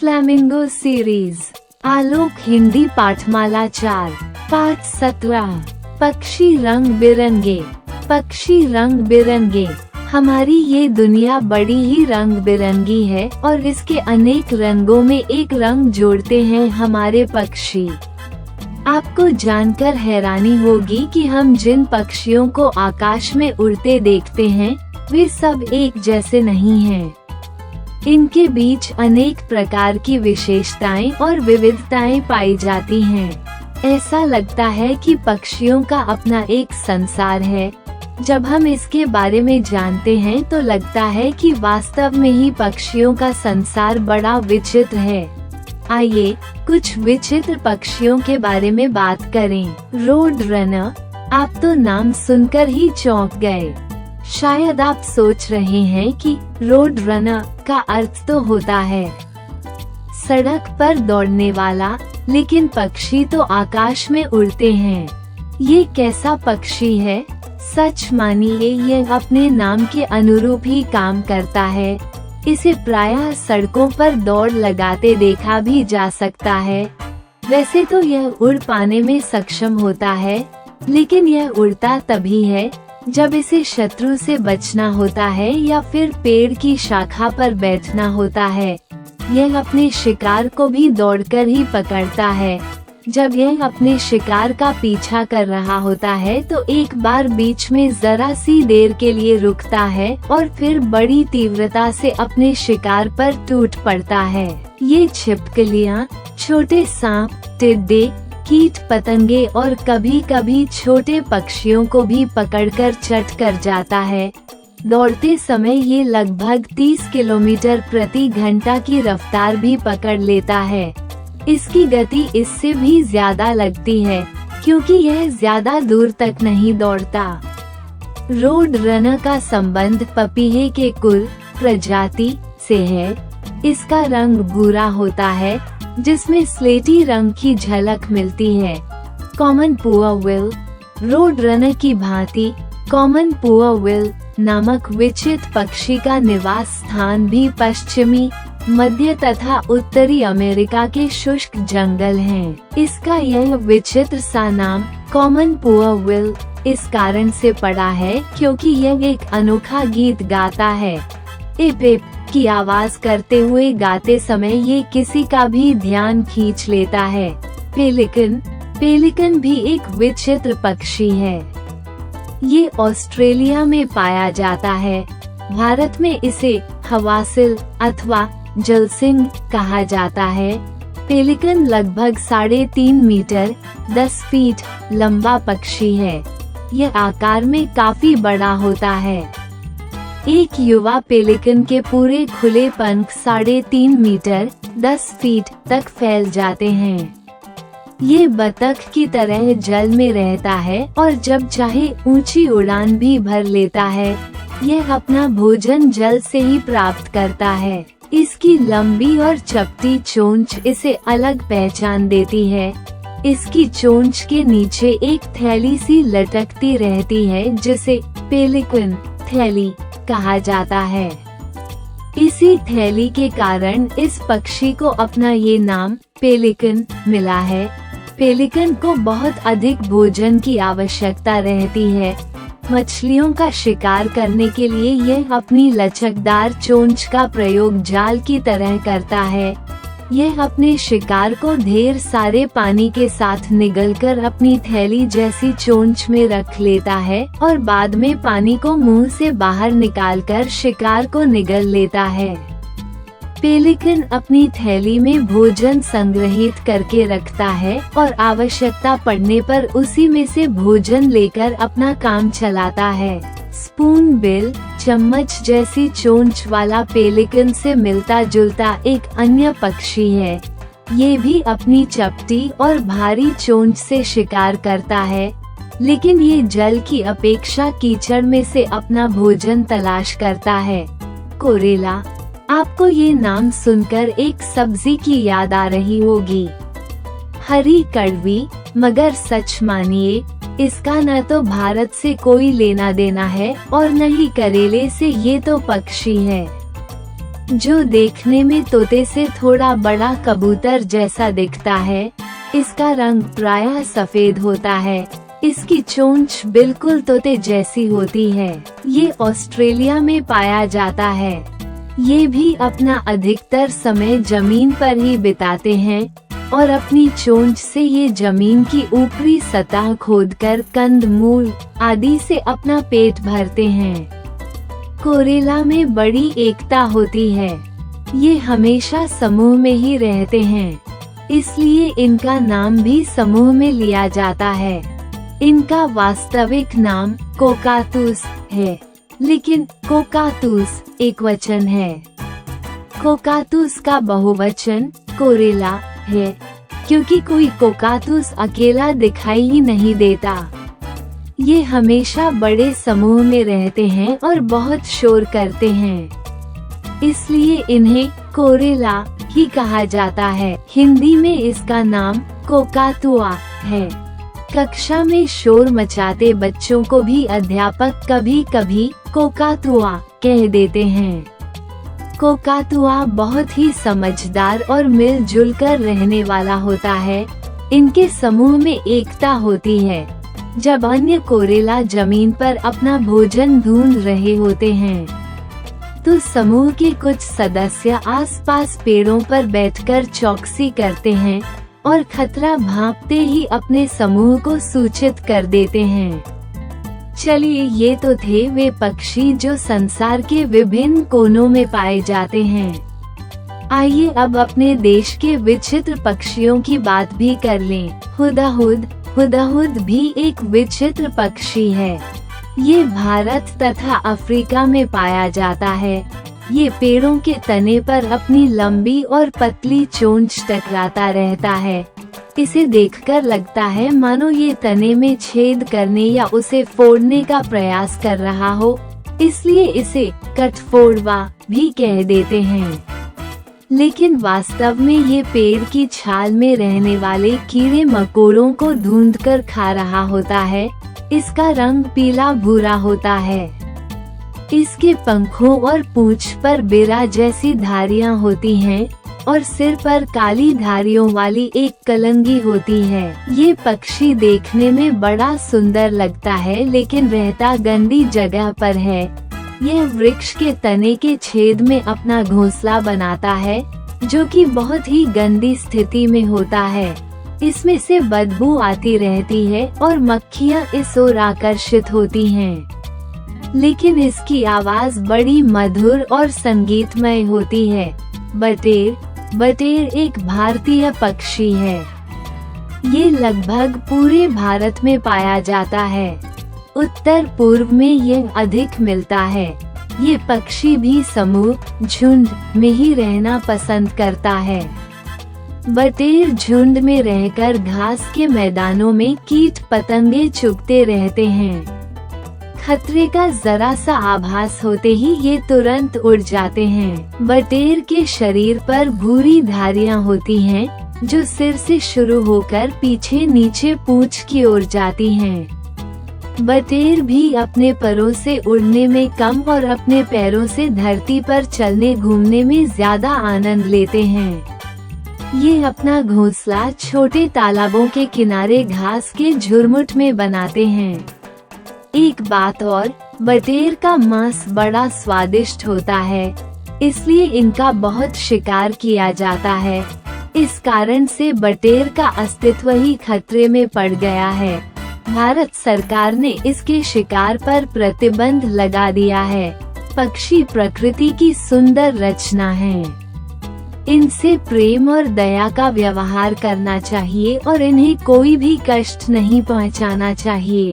Flamingo series आलोक हिंदी पाठमाला 4 पाठ 17 पक्षी रंग बिरंगे। पक्षी रंग बिरंगे। हमारी ये दुनिया बड़ी ही रंग बिरंगी है और इसके अनेक रंगों में एक रंग जोड़ते हैं हमारे पक्षी। आपको जानकर हैरानी होगी कि हम जिन पक्षियों को आकाश में उड़ते देखते हैं वे सब एक जैसे नहीं हैं। इनके बीच अनेक प्रकार की विशेषताएं और विविधताएं पाई जाती हैं। ऐसा लगता है कि पक्षियों का अपना एक संसार है। जब हम इसके बारे में जानते हैं तो लगता है कि वास्तव में ही पक्षियों का संसार बड़ा विचित्र है। आइए कुछ विचित्र पक्षियों के बारे में बात करें। रोड रनर, आप तो नाम सुनकर ही चौंक गए। शायद आप सोच रहे हैं कि रोड रनर का अर्थ तो होता है सड़क पर दौड़ने वाला, लेकिन पक्षी तो आकाश में उड़ते हैं। ये कैसा पक्षी है? सच मानिए यह अपने नाम के अनुरूप ही काम करता है। इसे प्रायः सड़कों पर दौड़ लगाते देखा भी जा सकता है। वैसे तो यह उड़ पाने में सक्षम होता है, लेकिन यह उड़ता तभी है जब इसे शत्रु से बचना होता है या फिर पेड़ की शाखा पर बैठना होता है। यह अपने शिकार को भी दौड़कर ही पकड़ता है। जब यह अपने शिकार का पीछा कर रहा होता है तो एक बार बीच में जरा सी देर के लिए रुकता है और फिर बड़ी तीव्रता से अपने शिकार पर टूट पड़ता है। ये छिपकलियां, छोटे सांप, टिड्डे, कीट पतंगे और कभी कभी छोटे पक्षियों को भी पकड़कर चट कर जाता है। दौड़ते समय ये लगभग 30 किलोमीटर प्रति घंटा की रफ्तार भी पकड़ लेता है। इसकी गति इससे भी ज्यादा लगती है क्योंकि यह ज्यादा दूर तक नहीं दौड़ता। रोड रनर का संबंध पपीहे के कुल प्रजाति से है। इसका रंग भूरा होता है जिसमें स्लेटी रंग की झलक मिलती है। कॉमन पुअरविल, रोड रनर की भांति कॉमन पुअरविल नामक विचित्र पक्षी का निवास स्थान भी पश्चिमी, मध्य तथा उत्तरी अमेरिका के शुष्क जंगल हैं। इसका यह विचित्र सा नाम कॉमन पुअरविल इस कारण से पड़ा है क्योंकि यह एक अनोखा गीत गाता है। इप इप की आवाज करते हुए गाते समय ये किसी का भी ध्यान खींच लेता है। पेलिकन भी एक विचित्र पक्षी है। ये ऑस्ट्रेलिया में पाया जाता है। भारत में इसे हवासिल अथवा जलसिंह कहा जाता है। पेलिकन लगभग 3.5 मीटर 10 फीट लंबा पक्षी है। यह आकार में काफी बड़ा होता है। एक युवा पेलिकन के पूरे खुले पंख 3.5 मीटर 10 फीट तक फैल जाते हैं। ये बतख की तरह जल में रहता है और जब चाहे ऊंची उड़ान भी भर लेता है। यह अपना भोजन जल से ही प्राप्त करता है। इसकी लंबी और चपटी चोंच इसे अलग पहचान देती है। इसकी चोंच के नीचे एक थैली सी लटकती रहती है जिसे पेलिकन थैली कहा जाता है। इसी थैली के कारण इस पक्षी को अपना ये नाम पेलिकन मिला है। पेलिकन को बहुत अधिक भोजन की आवश्यकता रहती है। मछलियों का शिकार करने के लिए यह अपनी लचकदार चोंच का प्रयोग जाल की तरह करता है। यह अपने शिकार को ढेर सारे पानी के साथ निगलकर अपनी थैली जैसी चोंच में रख लेता है और बाद में पानी को मुंह से बाहर निकालकर शिकार को निगल लेता है। पेलिकन अपनी थैली में भोजन संग्रहित करके रखता है और आवश्यकता पड़ने पर उसी में से भोजन लेकर अपना काम चलाता है। स्पून बिल, चम्मच जैसी चोंच वाला पेलिकन से मिलता जुलता एक अन्य पक्षी है। ये भी अपनी चपटी और भारी चोंच से शिकार करता है, लेकिन ये जल की अपेक्षा कीचड़ में से अपना भोजन तलाश करता है। कोरेला, आपको ये नाम सुनकर एक सब्जी की याद आ रही होगी। हरी कड़वी, मगर सच मानिए इसका न तो भारत से कोई लेना देना है और न ही करेले से। ये तो पक्षी है। जो देखने में तोते से थोड़ा बड़ा कबूतर जैसा दिखता है। इसका रंग प्रायः सफेद होता है। इसकी चोंच बिल्कुल तोते जैसी होती है। ये ऑस्ट्रेलिया में पाया जाता है। ये भी अपना अधिकतर समय जमीन पर ही बिताते हैं और अपनी चोंच से ये जमीन की ऊपरी सतह खोदकर कंदमूल आदि से अपना पेट भरते हैं। कोरेला में बड़ी एकता होती है। ये हमेशा समूह में ही रहते हैं, इसलिए इनका नाम भी समूह में लिया जाता है। इनका वास्तविक नाम कोकातूस है, लेकिन कोकातूस एकवचन है। कोकातूस का बहुवचन कोरेला है, क्योंकि कोई कोकातूस अकेला दिखाई ही नहीं देता। ये हमेशा बड़े समूह में रहते हैं और बहुत शोर करते हैं, इसलिए इन्हें कोरेला ही कहा जाता है। हिंदी में इसका नाम कोकातुआ है। कक्षा में शोर मचाते बच्चों को भी अध्यापक कभी कभी कोकातुआ कह देते हैं। कोकातुआ बहुत ही समझदार और मिलजुल कर रहने वाला होता है। इनके समूह में एकता होती है। जब अन्य कोरेला जमीन पर अपना भोजन ढूंढ रहे होते हैं, तो समूह के कुछ सदस्य आसपास पेड़ों पर बैठकर चौकसी करते हैं और खतरा भांपते ही अपने समूह को सूचित कर देते हैं। चलिए, ये तो थे वे पक्षी जो संसार के विभिन्न कोनों में पाए जाते हैं। आइए अब अपने देश के विचित्र पक्षियों की बात भी कर लें। हुदहुद। हुदहुद भी एक विचित्र पक्षी है। ये भारत तथा अफ्रीका में पाया जाता है। ये पेड़ों के तने पर अपनी लंबी और पतली चोंच टकराता रहता है। इसे देखकर लगता है मानो ये तने में छेद करने या उसे फोड़ने का प्रयास कर रहा हो, इसलिए इसे कठफोड़वा भी कह देते हैं। लेकिन वास्तव में ये पेड़ की छाल में रहने वाले कीड़े मकोड़ों को ढूंढकर खा रहा होता है। इसका रंग पीला भूरा होता है। इसके पंखों और पूंछ पर बिरा जैसी धारियां होती हैं और सिर पर काली धारियों वाली एक कलंगी होती है। ये पक्षी देखने में बड़ा सुंदर लगता है, लेकिन रहता गंदी जगह पर है। यह वृक्ष के तने के छेद में अपना घोंसला बनाता है, जो कि बहुत ही गंदी स्थिति में होता है। इसमें से बदबू आती रहती है और मक्खियाँ इस ओर आकर्षित होती हैं। लेकिन इसकी आवाज बड़ी मधुर और संगीतमय होती है। बटेर। बटेर एक भारतीय पक्षी है। ये लगभग पूरे भारत में पाया जाता है। उत्तर पूर्व में यह अधिक मिलता है। ये पक्षी भी समूह झुंड में ही रहना पसंद करता है। बटेर झुंड में रहकर घास के मैदानों में कीट पतंगे चुगते रहते हैं। खतरे का जरा सा आभास होते ही ये तुरंत उड़ जाते हैं। बटेर के शरीर पर भूरी धारियां होती हैं, जो सिर से शुरू होकर पीछे नीचे पूंछ की ओर जाती हैं। बटेर भी अपने परों से उड़ने में कम और अपने पैरों से धरती पर चलने घूमने में ज्यादा आनंद लेते हैं। ये अपना घोंसला छोटे तालाबों के किनारे घास के झुरमुट में बनाते हैं। एक बात और, बटेर का मांस बड़ा स्वादिष्ट होता है, इसलिए इनका बहुत शिकार किया जाता है। इस कारण से बटेर का अस्तित्व ही खतरे में पड़ गया है। भारत सरकार ने इसके शिकार पर प्रतिबंध लगा दिया है। पक्षी प्रकृति की सुंदर रचना है। इनसे प्रेम और दया का व्यवहार करना चाहिए और इन्हें कोई भी कष्ट नहीं पहुंचाना चाहिए।